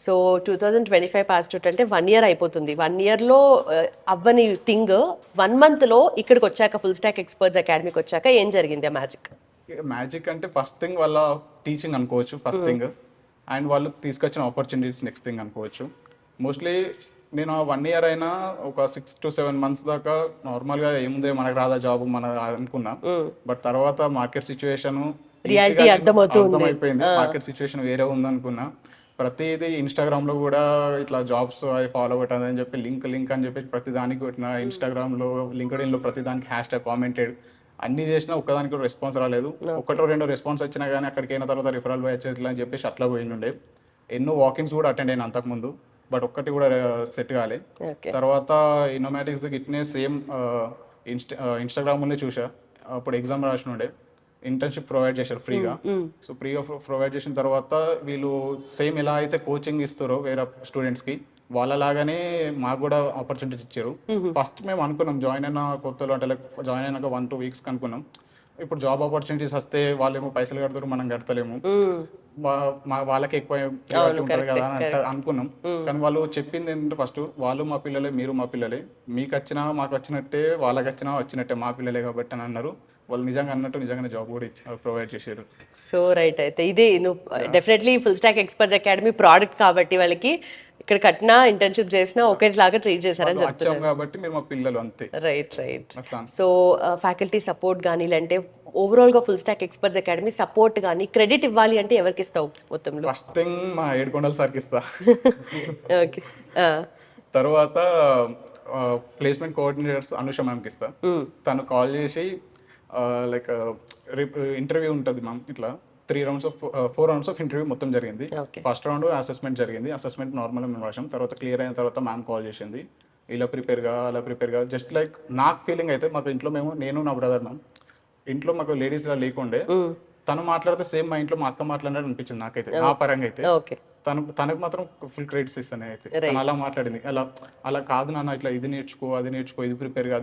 So 2025 pass out అంటే 1 year అయిపోతుంది. 1 ఇయర్లో అవ్వని థింగ్ 1 మంత్లో ఇక్కడికి వచ్చాక ఫుల్ స్టాక్ ఎక్స్పర్ట్స్ అకాడమీకి వచ్చాక ఏం జరిగింది ఆ మ్యాజిక్? మ్యాజిక్ అంటే ఫస్ట్ థింగ్ వాళ్ళ టీచింగ్ అనుకోవచ్చు, ఫస్ట్ థింగ్. అండ్ వాళ్ళు తీసుకొచ్చిన ఆపర్చునిటీస్ నెక్స్ట్ థింగ్ అనుకోవచ్చు. మోస్ట్లీ నేను 1 ఇయర్ అయినా ఒక 6 to 7 months దాకా నార్మల్గా ఏముంది మనకు రాదా జాబ్ మన అనుకున్నా. బట్ తర్వాత మార్కెట్ సిచ్యువేషన్ రియాలిటీ అర్థమైపోయింది. మార్కెట్ సిచ్యువేషన్ వేరే ఉందనుకున్నా. ప్రతిదీ ఇన్స్టాగ్రామ్లో కూడా ఇట్లా జాబ్స్ అవి ఫాలో పెట్టాలని చెప్పి లింక్ అని చెప్పి ప్రతి దానికి పెట్టిన, ఇన్స్టాగ్రామ్లో లింక్డ్ఇన్లో ప్రతి దానికి హ్యాష్ కామెంటెడ్ అన్ని చేసినా ఒక్కదానికి కూడా రెస్పాన్స్ రాలేదు. ఒకటో రెండో రెస్పాన్స్ వచ్చినా కానీ అక్కడికి అయిన తర్వాత రిఫరల్ వచ్చేట్లా అని చెప్పేసి అట్లా పోయిండే. ఎన్నో వాకిన్స్ కూడా అటెండ్ అయినా అంతకుముందు, బట్ ఒక్కటి కూడా సెట్ కాలే. తర్వాత ఇన్నోమాటిక్స్ ఇట్నే సేమ్ ఇన్స్టాగ్రామ్లోనే చూసా. అప్పుడు ఎగ్జామ్ రాసిన ఉండే, ఇంటర్న్షిప్ ప్రొవైడ్ చేశారు ఫ్రీగా. సో ఫ్రీగా ప్రొవైడ్ చేసిన తర్వాత వీళ్ళు సేమ్ ఎలా అయితే కోచింగ్ ఇస్తారో వేరే స్టూడెంట్స్కి, వాళ్ళలాగానే మాకు కూడా ఆపర్చునిటీస్ ఇచ్చారు. ఫస్ట్ మేము అనుకున్నాం జాయిన్ అయిన కొత్తలో అంటే లైక్ జాయిన్ అయినాక 1-2 weeks అనుకున్నాం ఇప్పుడు జాబ్ ఆపర్చునిటీస్ వస్తే వాళ్ళేమో పైసలు కడతారు, మనం కడతలేము, వాళ్ళకి ఎక్కువ ఉంటుంది కదా అని అనుకున్నాం. కానీ వాళ్ళు చెప్పింది ఏంటంటే ఫస్ట్ వాళ్ళు మా పిల్లలే, మీరు మా పిల్లలే, మీకు వచ్చినా మాకు వచ్చినట్టే, వాళ్ళకి వచ్చినా వచ్చినట్టే, మా పిల్లలే కాబట్టి అని అన్నారు. వాళ్ళు నిజంగా అన్నట్టు నిజంగానే జాబ్ కూడా ప్రొవైడ్ చేశారు. సో రైట్, అయితే ఇది నువ్వు definitely full stock experts academy product కాబట్టి వాళ్ళకి ఇక్కడ కట్టినా ఇంటర్న్షిప్ చేసినా ఒకేలాగా ట్రీట్ చేశారని చెప్తున్నారు కాబట్టి మీరు మా పిల్లలు అంతే. రైట్. సో ఫ్యాకల్టీ సపోర్ట్ కానీ లేదంటే ఓవరాల్ గా full stock experts academy support కానీ క్రెడిట్ ఇవ్వాలి అంటే ఎవరికి ఇస్తావు మొత్తంలో? ఫస్ట్ థింగ్ మా ఏడుకొండల సార్కి ఇస్తా. ఓకే. తర్వాత ప్లేస్మెంట్ కోఆర్డినేటర్స్ అనుష మ్యామ్కి ఇస్తా. తను కాల్ చేసి లైక్ ఇంటర్వ్యూ ఉంటుంది మ్యామ్, ఇట్లా 4 rounds ఆఫ్ ఇంటర్వ్యూ మొత్తం జరిగింది. ఫస్ట్ రౌండ్ అసెస్మెంట్ జరిగింది. అసెస్మెంట్ నార్మల్గా మేము రాసాం. తర్వాత క్లియర్ అయిన తర్వాత మ్యామ్ కాల్ చేసింది, ఇలా ప్రిపేర్గా అలా ప్రిపేర్గా. జస్ట్ లైక్ నాకు ఫీలింగ్ అయితే మాకు ఇంట్లో నేను నా బ్రదర్ మ్యామ్ ఇంట్లో మాకు లేడీస్ ఇలా లేకుండే, తను మాట్లాడితే సేమ్ మా ఇంట్లో మా అక్క మాట్లాడినట్టు అనిపించింది నాకైతే, నా పరంగా అయితే. తనకు మాత్రం ఫుల్ క్రెడిట్స్ ఇస్తాను అయితే. తను అలా మాట్లాడింది, అలా కాదు నాన్న, ఇట్లా ఇది నేర్చుకో, అది నేర్చుకో, ఇది ప్రిపేర్గా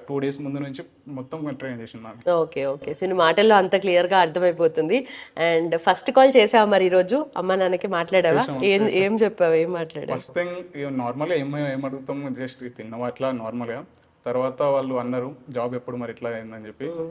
2 days ముందు నుంచి మొత్తం ట్రైన్ చేసింది నాకు. ఓకే. సో నీ మాటల్లో అంత క్లియర్గా అర్థమైపోతుంది. అండ్ ఫస్ట్ కాల్ చేసావా మరి ఈరోజు అమ్మ నాన్నకి మాట్లాడావా? ఏం చెప్పావు, ఏం మాట్లాడావు? ఫస్ట్ థింగ్ నార్మల్గా ఏం అడుగుతాము, జస్ట్ తిన్నావా అట్లా నార్మల్గా. తర్వాత వాళ్ళు అన్నారు జాబ్ ఎప్పుడు మరి ఇట్లా అయిందని చెప్పి.